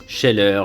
Scheller.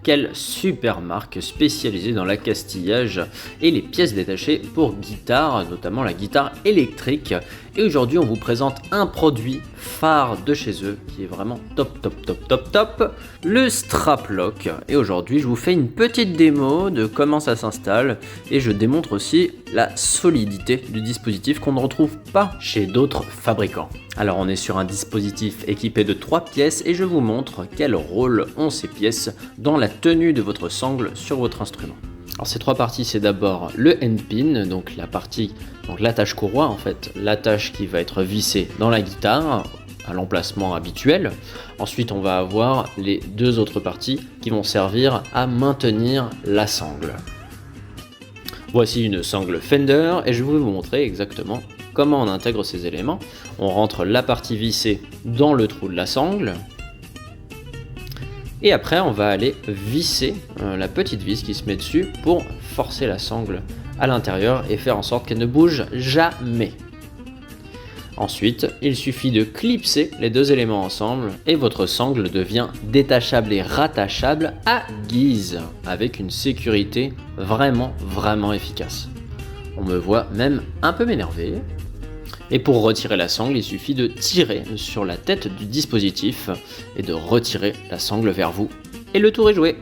Quelle super marque spécialisée dans l'accastillage et les pièces détachées pour guitare, notamment la guitare électrique. Et aujourd'hui, on vous présente un produit phare de chez eux qui est vraiment top, le Straplock. Et aujourd'hui, je vous fais une petite démo de comment ça s'installe et je démontre aussi la solidité du dispositif qu'on ne retrouve pas chez d'autres fabricants. Alors on est sur un dispositif équipé de 3 pièces et je vous montre quel rôle ont ces pièces dans la tenue de votre sangle sur votre instrument. Alors ces 3 parties, c'est d'abord le endpin, donc la partie, donc l'attache courroie en fait, l'attache qui va être vissée dans la guitare à l'emplacement habituel. Ensuite on va avoir les 2 autres parties qui vont servir à maintenir la sangle. Voici une sangle Fender et je vais vous montrer exactement comment on intègre ces éléments. On rentre la partie vissée dans le trou de la sangle. Et après, on va aller visser la petite vis qui se met dessus pour forcer la sangle à l'intérieur et faire en sorte qu'elle ne bouge jamais. Ensuite, il suffit de clipser les 2 éléments ensemble et votre sangle devient détachable et rattachable à guise avec une sécurité vraiment efficace. On me voit même un peu m'énerver. Et pour retirer la sangle, il suffit de tirer sur la tête du dispositif et de retirer la sangle vers vous. Et le tour est joué!